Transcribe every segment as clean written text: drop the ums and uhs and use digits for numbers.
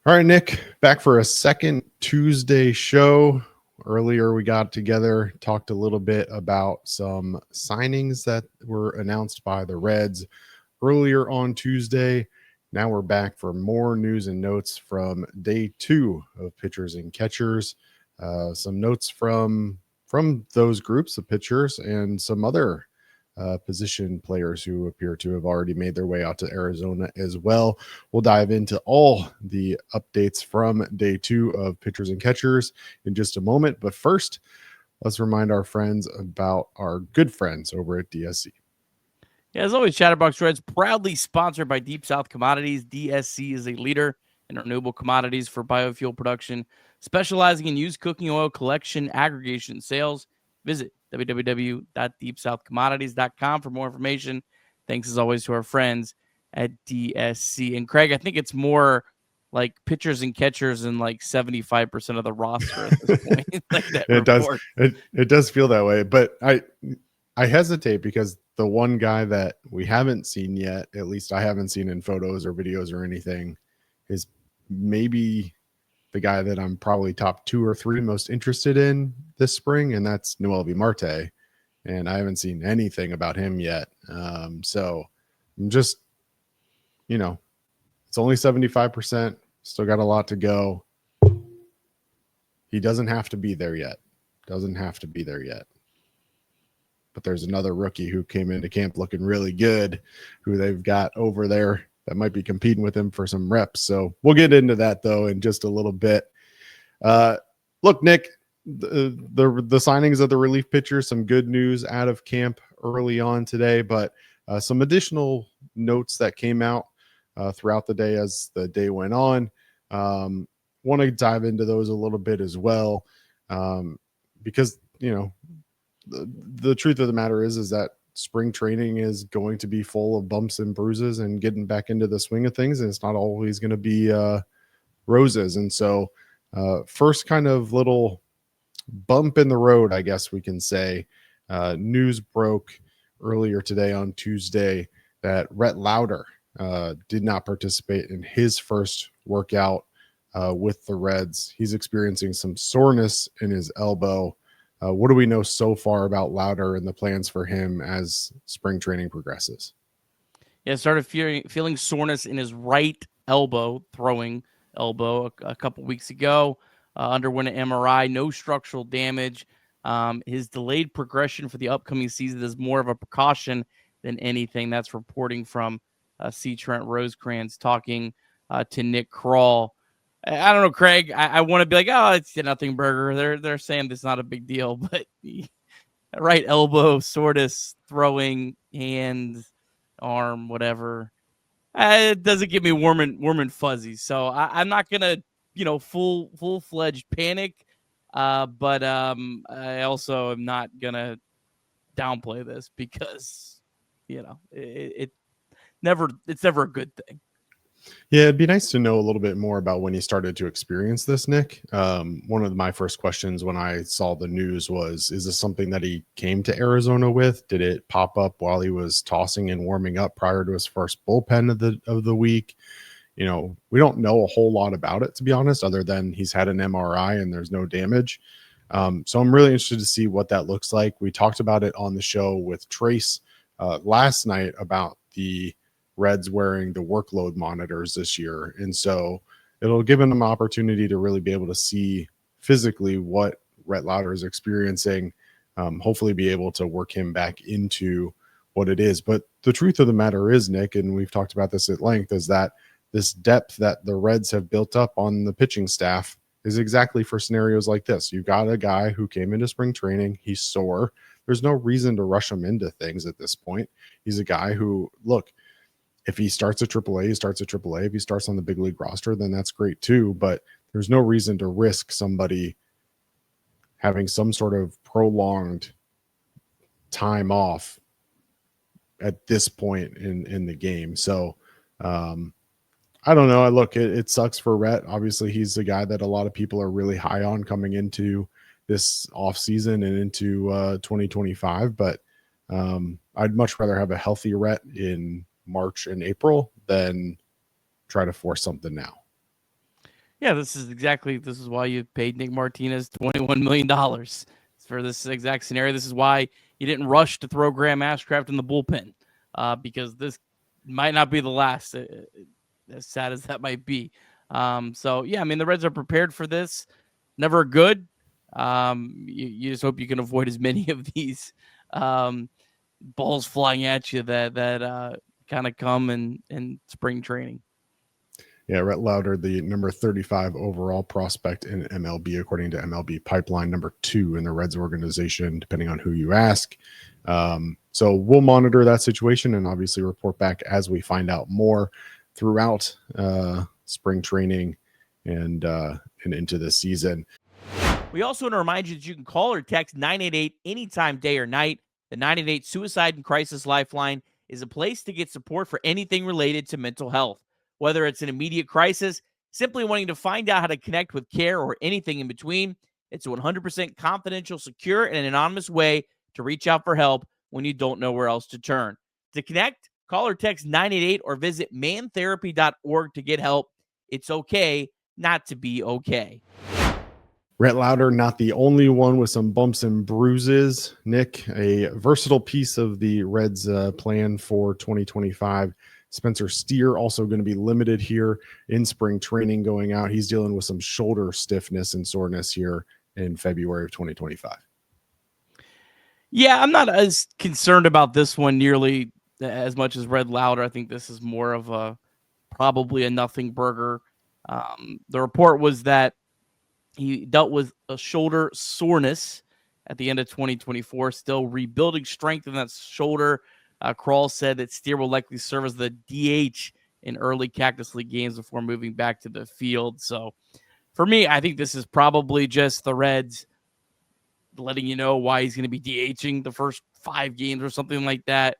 All right, Nick, back for a second Tuesday show. Earlier, we got together, talked a little bit about some signings that were announced by the Reds earlier on Tuesday. Now we're back for more news and notes from day 2 of pitchers and catchers. Some notes from those groups of pitchers and some other position players who appear to have already made their way out to Arizona as well. We'll dive into all the updates from day 2 of pitchers and catchers in just a moment. But first, let's remind our friends about our good friends over at DSC. Yeah, as always, Chatterbox Reds proudly sponsored by Deep South Commodities. DSC is a leader in renewable commodities for biofuel production, specializing in used cooking oil collection, aggregation, and sales. Visit www.deepsouthcommodities.com for more information. Thanks, as always, to our friends at DSC. And Craig, I think it's more like pitchers and catchers and like 75% of the roster at this point. Like that report. It does feel that way, but I hesitate because the one guy that we haven't seen yet, at least I haven't seen in photos or videos or anything, is maybe the guy that I'm probably top 2 or 3 most interested in this spring, and that's Noel V. Marte. And I haven't seen anything about him yet. So I'm just, it's only 75%. Still got a lot to go. He doesn't have to be there yet. But there's another rookie who came into camp looking really good, who they've got over there that might be competing with him for some reps. So we'll get into that, though, in just a little bit. Look, Nick, the signings of the relief pitchers, some good news out of camp early on today, but some additional notes that came out throughout the day as the day went on. Want to dive into those a little bit as well, because, the truth of the matter is that spring training is going to be full of bumps and bruises and getting back into the swing of things. And it's not always going to be roses. And so first kind of little bump in the road, I guess we can say, news broke earlier today on Tuesday that Rhett Lowder did not participate in his first workout with the Reds. He's experiencing some soreness in his elbow. What do we know so far about Lowder and the plans for him as spring training progresses? Yeah, started feeling soreness in his right elbow, throwing elbow, a couple weeks ago. Underwent an MRI, no structural damage. His delayed progression for the upcoming season is more of a precaution than anything. That's reporting from C. Trent Rosecrans talking to Nick Kroll. I don't know, Craig. I want to be like, oh, it's nothing burger. They're saying it's not a big deal, but right elbow, soreness, throwing, hand, arm, whatever. It doesn't give me warm and fuzzy. So I'm not gonna, full-fledged panic. But I also am not gonna downplay this because, it's never a good thing. Yeah, it'd be nice to know a little bit more about when you started to experience this, Nick. One of my first questions when I saw the news was, is this something that he came to Arizona with? Did it pop up while he was tossing and warming up prior to his first bullpen of the week? We don't know a whole lot about it, to be honest, other than he's had an MRI and there's no damage. So I'm really interested to see what that looks like. We talked about it on the show with Trace last night about the Reds wearing the workload monitors this year. And so it'll give him an opportunity to really be able to see physically what Rhett Lowder is experiencing, hopefully be able to work him back into what it is. But the truth of the matter is, Nick, and we've talked about this at length, is that this depth that the Reds have built up on the pitching staff is exactly for scenarios like this. You've got a guy who came into spring training. He's sore. There's no reason to rush him into things at this point. He's a guy who, look, if he starts at AAA, he starts at AAA. If he starts on the big league roster, then that's great too. But there's no reason to risk somebody having some sort of prolonged time off at this point in the game. So I don't know. It sucks for Rhett. Obviously, he's the guy that a lot of people are really high on coming into this offseason and into 2025. But I'd much rather have a healthy Rhett in March and April than try to force something now. Yeah, this is why you paid Nick Martinez $21 million for this exact scenario. This is why you didn't rush to throw Graham Ashcraft in the bullpen, because this might not be the last, as sad as that might be. So, yeah, I mean, the Reds are prepared for this. Never good. You just hope you can avoid as many of these balls flying at you that kind of come in spring training. Yeah, Rhett Lowder, the number 35 overall prospect in MLB, according to MLB Pipeline, number 2 in the Reds organization, depending on who you ask. So we'll monitor that situation and obviously report back as we find out more throughout spring training and into the season. We also want to remind you that you can call or text 988 anytime, day or night. The 988 Suicide and Crisis Lifeline is a place to get support for anything related to mental health. Whether it's an immediate crisis, simply wanting to find out how to connect with care, or anything in between, it's a 100% confidential, secure, and an anonymous way to reach out for help when you don't know where else to turn. To connect, call or text 988 or visit mantherapy.org to get help. It's okay not to be okay. Rhett Lowder, not the only one with some bumps and bruises. Nick, a versatile piece of the Reds plan for 2025. Spencer Steer also going to be limited here in spring training going out. He's dealing with some shoulder stiffness and soreness here in February of 2025. Yeah, I'm not as concerned about this one nearly as much as Rhett Lowder. I think this is more of probably a nothing burger. The report was that he dealt with a shoulder soreness at the end of 2024, still rebuilding strength in that shoulder. Krall said that Steer will likely serve as the DH in early Cactus League games before moving back to the field. So for me, I think this is probably just the Reds letting you know why he's going to be DHing the first 5 games or something like that.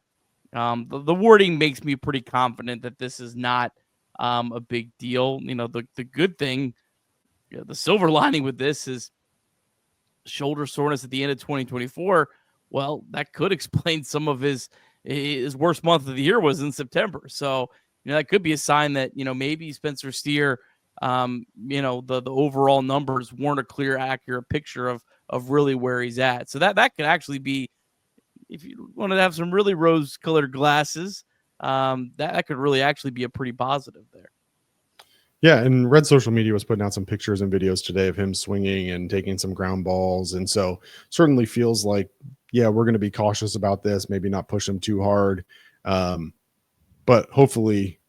The wording makes me pretty confident that this is not a big deal. You know, the good thing, the silver lining with this is shoulder soreness at the end of 2024. Well, that could explain some of his worst month of the year was in September. So, that could be a sign that, maybe Spencer Steer, the overall numbers weren't a clear, accurate picture of really where he's at. So that could actually be, if you want to have some really rose-colored glasses, that could really actually be a pretty positive there. Yeah, and Red social media was putting out some pictures and videos today of him swinging and taking some ground balls. And so certainly feels like, yeah, we're going to be cautious about this, maybe not push him too hard. But hopefully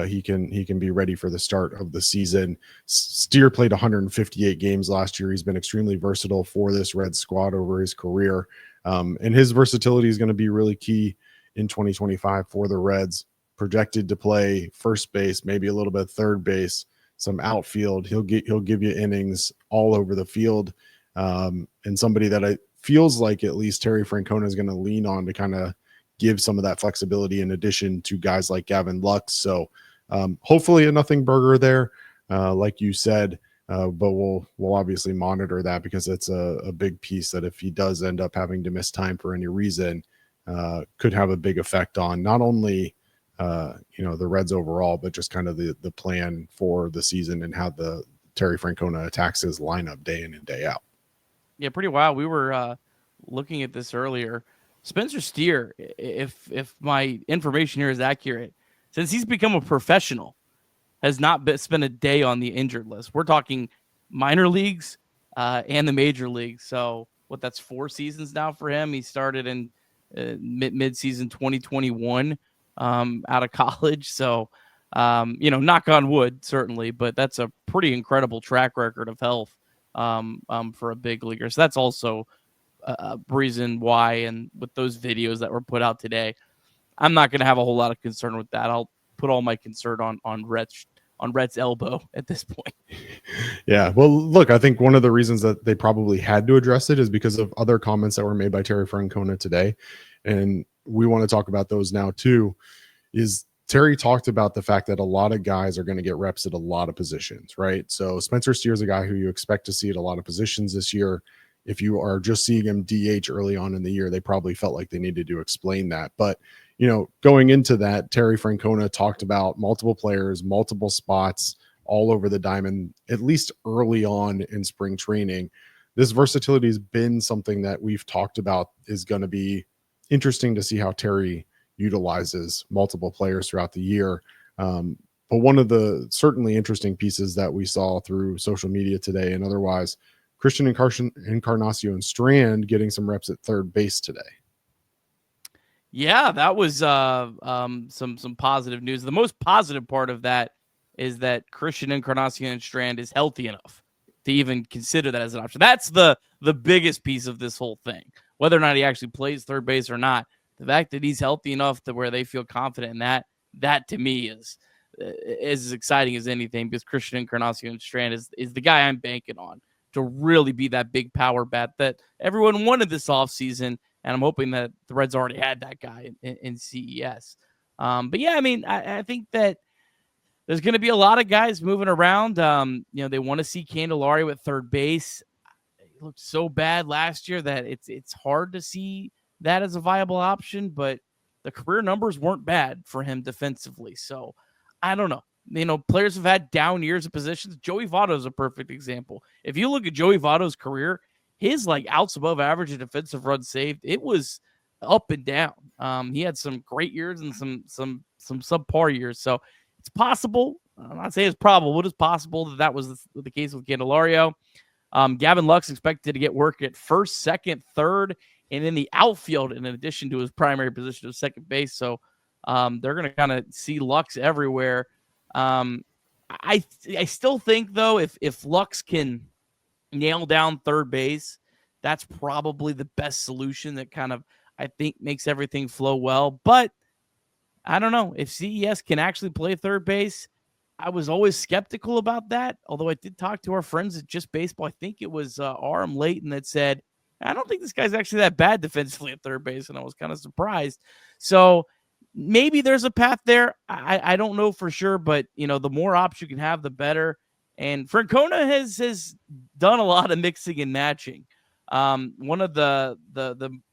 he can be ready for the start of the season. Steer played 158 games last year. He's been extremely versatile for this Red squad over his career. And his versatility is going to be really key in 2025 for the Reds. Projected to play first base, maybe a little bit third base, some outfield. He'll give you innings all over the field, and somebody that feels like at least Terry Francona is going to lean on to kind of give some of that flexibility in addition to guys like Gavin Lux. So hopefully a nothing burger there, like you said, but we'll obviously monitor that because it's a big piece that if he does end up having to miss time for any reason, could have a big effect on not only the Reds overall, but just kind of the plan for the season and how the Terry Francona attacks his lineup day in and day out. Yeah, pretty wild. We were looking at this earlier. Spencer Steer, if my information here is accurate, since he's become a professional, has not spent a day on the injured list. We're talking minor leagues and the major leagues. So that's 4 seasons now for him. He started in mid-season 2021. Out of college. So, knock on wood, certainly, but that's a pretty incredible track record of health for a big leaguer. So that's also a reason why, and with those videos that were put out today, I'm not going to have a whole lot of concern with that. I'll put all my concern on Rhett's elbow at this point. Yeah. Well, look, I think one of the reasons that they probably had to address it is because of other comments that were made by Terry Francona today. And we want to talk about those now too. Is Terry talked about the fact that a lot of guys are going to get reps at a lot of positions, right? So Spencer Steer is a guy who you expect to see at a lot of positions this year. If you are just seeing him DH early on in the year, they probably felt like they needed to explain that. But, going into that, Terry Francona talked about multiple players, multiple spots, all over the diamond, at least early on in spring training. This versatility has been something that we've talked about is going to be interesting to see how Terry utilizes multiple players throughout the year. But one of the certainly interesting pieces that we saw through social media today and otherwise, Christian Encarnacion Strand getting some reps at third base today. Yeah, that was some positive news. The most positive part of that is that Christian Encarnacion Strand is healthy enough to even consider that as an option. That's the biggest piece of this whole thing. Whether or not he actually plays third base or not, the fact that he's healthy enough to where they feel confident in that to me is as exciting as anything, because Christian Encarnacion Strand is the guy I'm banking on to really be that big power bat that everyone wanted this offseason. And I'm hoping that the Reds already had that guy in CES. But yeah, I mean, I think that there's going to be a lot of guys moving around. They want to see Candelario at third base. He looked so bad last year that it's hard to see that as a viable option, but the career numbers weren't bad for him defensively. So I don't know. Players have had down years of positions. Joey Votto is a perfect example. If you look at Joey Votto's career, his outs above average and defensive runs saved, it was up and down. He had some great years and some subpar years. So it's possible. I'm not saying it's probable. It is possible that was the case with Candelario. Gavin Lux expected to get work at first, second, third, and in the outfield, in addition to his primary position of second base. So they're going to kind of see Lux everywhere. I still think, though, if Lux can nail down third base, that's probably the best solution that kind of, I think, makes everything flow well. But I don't know if CES can actually play third base. I was always skeptical about that, although I did talk to our friends at Just Baseball. I think it was Aram Layton that said, I don't think this guy's actually that bad defensively at third base, and I was kind of surprised. So maybe there's a path there. I don't know for sure, but the more options you can have, the better. And Francona has done a lot of mixing and matching. One of the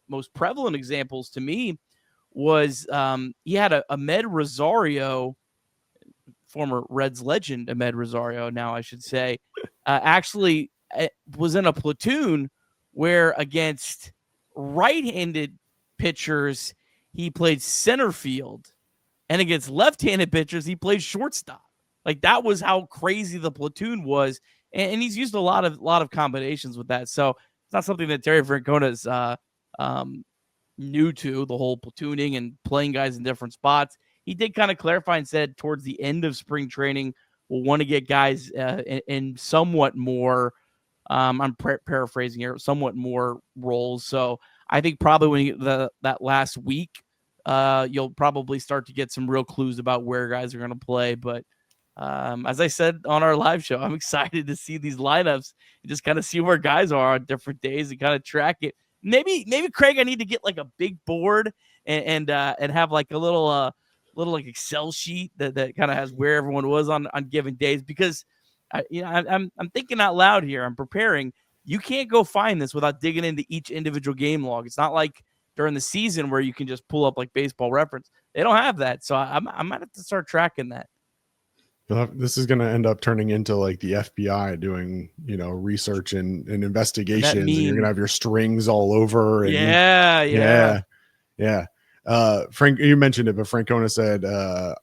most prevalent examples to me was he had a Ahmed Rosario, former Reds legend Ahmed Rosario, now I should say, actually was in a platoon where against right-handed pitchers, he played center field, and against left-handed pitchers, he played shortstop. That was how crazy the platoon was, and he's used a lot of combinations with that. So it's not something that Terry Francona is new to, the whole platooning and playing guys in different spots. He did kind of clarify and said towards the end of spring training, we'll want to get guys in somewhat more, I'm paraphrasing here, somewhat more roles. So I think probably when you get that last week, you'll probably start to get some real clues about where guys are going to play. But as I said on our live show, I'm excited to see these lineups and just kind of see where guys are on different days and kind of track it. Maybe Craig, I need to get a big board and have a little Excel sheet that kind of has where everyone was on given days, because I'm thinking out loud here. I'm preparing. You can't go find this without digging into each individual game log. It's not like during the season where you can just pull up Baseball Reference. They don't have that, so I might have to start tracking that. This is going to end up turning into the FBI doing, research and investigations, and you're going to have your strings all over. And yeah. Frank, you mentioned it, but Francona said,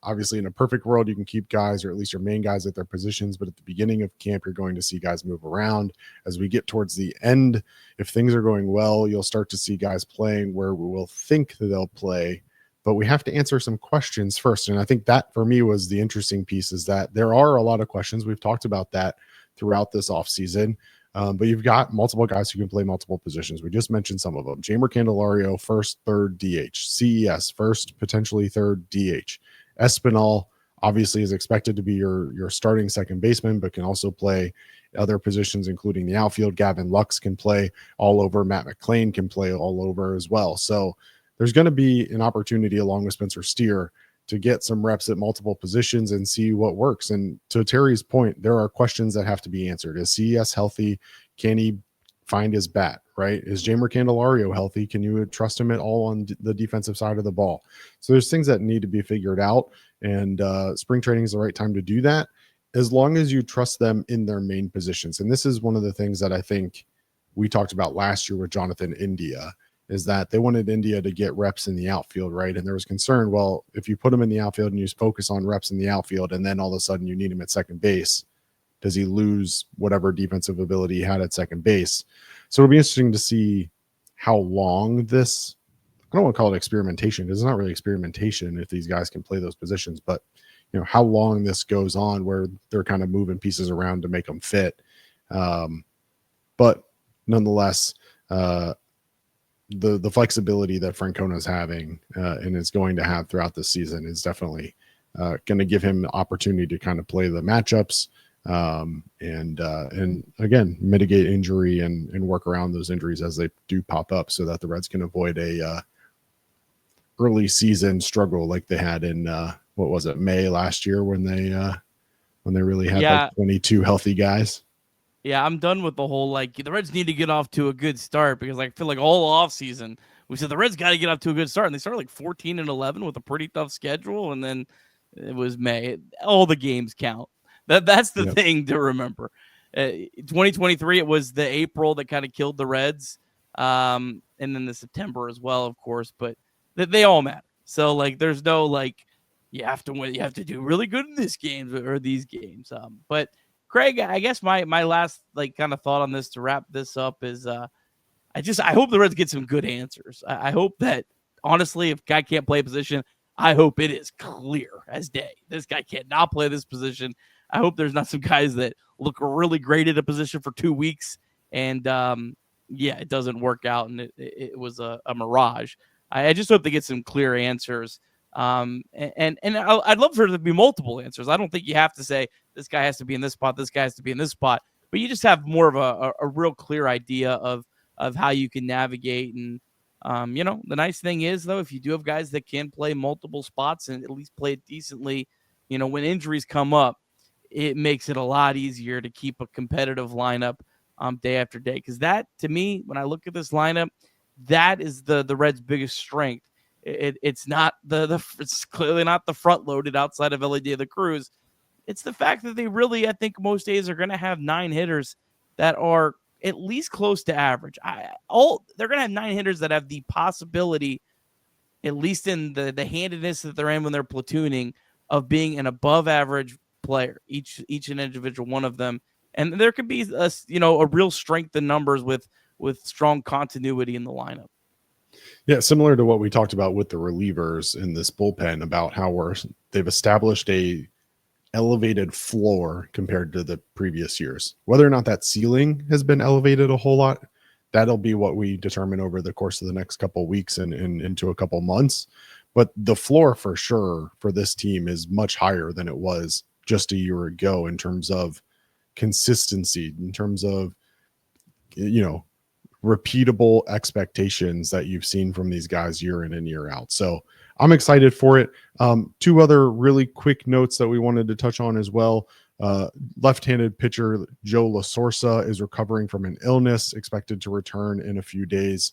obviously in a perfect world, you can keep guys, or at least your main guys, at their positions. But at the beginning of camp, you're going to see guys move around. As we get towards the end, if things are going well, you'll start to see guys playing where we will think that they'll play. But we have to answer some questions first. And I think that for me was the interesting piece, is that there are a lot of questions. We've talked about that throughout this offseason. But you've got multiple guys who can play multiple positions. We just mentioned some of them. Jeimer Candelario, first, third DH. CES, first, potentially third DH. Espinal obviously is expected to be your starting second baseman, but can also play other positions, including the outfield. Gavin Lux can play all over. Matt McClain can play all over as well. So there's going to be an opportunity, along with Spencer Steer, to get some reps at multiple positions and see what works. And to Terry's point, there are questions that have to be answered. Is CES healthy? Can he find his bat, right? Is Jeimer Candelario healthy? Can you trust him at all on the defensive side of the ball? So there's things that need to be figured out, and spring training is the right time to do that. as long as you trust them in their main positions. And this is one of the things that I think we talked about last year with Jonathan India, is that they wanted India to get reps in the outfield, right? And there was concern, well, if you put him in the outfield and you focus on reps in the outfield, and then all of a sudden you need him at second base, does he lose whatever defensive ability he had at second base? So it'll be interesting to see how long this, I don't want to call it experimentation, because it's not really experimentation if these guys can play those positions, but how long this goes on where they're kind of moving pieces around to make them fit. But nonetheless, the flexibility that Francona is having and is going to have throughout the season is definitely going to give him the opportunity to kind of play the matchups and again, mitigate injury and work around those injuries as they do pop up, so that the Reds can avoid a early season struggle like they had in what was it, May last year, when they really had like 22 healthy guys. Yeah, I'm done with the whole, like, the Reds need to get off to a good start, because I feel like all offseason we said the Reds got to get off to a good start, and they started like 14-11 with a pretty tough schedule, and then it was May. All the games count. That's the thing to remember. 2023, it was the April that kind of killed the Reds, and then the September as well, of course, but they all matter. So, like, there's no, like, you have to win, you have to do really good in this game or these games. But Craig, I guess my last, like, kind of thought on this to wrap this up is I hope the Reds get some good answers. I hope that, honestly, if guy can't play a position, I hope it is clear as day. This guy cannot play this position. I hope there's not some guys that look really great at a position for 2 weeks and, it doesn't work out and it was a mirage. I just hope they get some clear answers. And I'd love for there to be multiple answers. I don't think you have to say this guy has to be in this spot, this guy has to be in this spot, but you just have more of a real clear idea of how you can navigate. And the nice thing is, though, if you do have guys that can play multiple spots and at least play it decently, when injuries come up, it makes it a lot easier to keep a competitive lineup day after day. Because that, to me, when I look at this lineup, that is the Reds' biggest strength. It's not it's clearly not the front loaded outside of Ellie De La Cruz. It's the fact that they really, I think most days, are going to have 9 hitters that are at least close to average. They're going to have 9 hitters that have the possibility, at least in the handedness that they're in when they're platooning, of being an above average player, each and individual one of them. And there could be a real strength in numbers with strong continuity in the lineup. Yeah, similar to what we talked about with the relievers in this bullpen, about how they've established a elevated floor compared to the previous years. Whether or not that ceiling has been elevated a whole lot, that'll be what we determine over the course of the next couple of weeks and into a couple months. But the floor for sure for this team is much higher than it was just a year ago in terms of consistency, in terms of, repeatable expectations that you've seen from these guys year in and year out. So I'm excited for it. 2 other really quick notes that we wanted to touch on as well. Left-handed pitcher Joe LaSorsa is recovering from an illness, expected to return in a few days.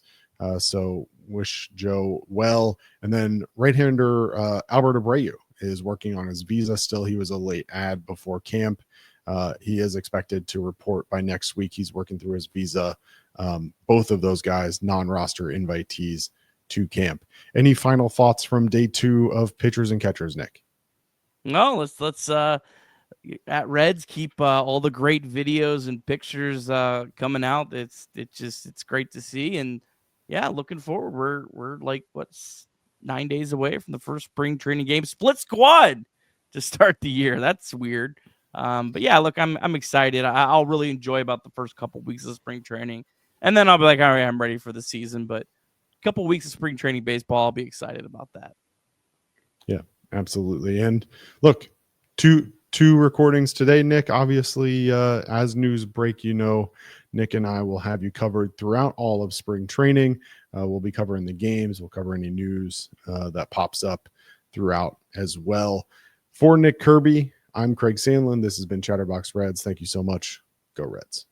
So wish Joe well. And then right-hander Albert Abreu is working on his visa still. He was a late add before camp. He is expected to report by next week. He's working through his visa. Both of those guys, non-roster invitees to camp. Any final thoughts from day 2 of pitchers and catchers, Nick? No, let's at Reds keep all the great videos and pictures coming out. It's great to see, and looking forward. We're like 9 days away from the first spring training game, split squad to start the year. That's weird. But look, I'm excited. I'll really enjoy about the first couple weeks of spring training, and then I'll be like, all right, I'm ready for the season. But a couple weeks of spring training baseball, I'll be excited about that. Yeah, absolutely. And look, two recordings today, Nick. Obviously, as news break, Nick and I will have you covered throughout all of spring training. We'll be covering the games. We'll cover any news that pops up throughout as well. For Nick Kirby, I'm Craig Sandlin. This has been Chatterbox Reds. Thank you so much. Go Reds.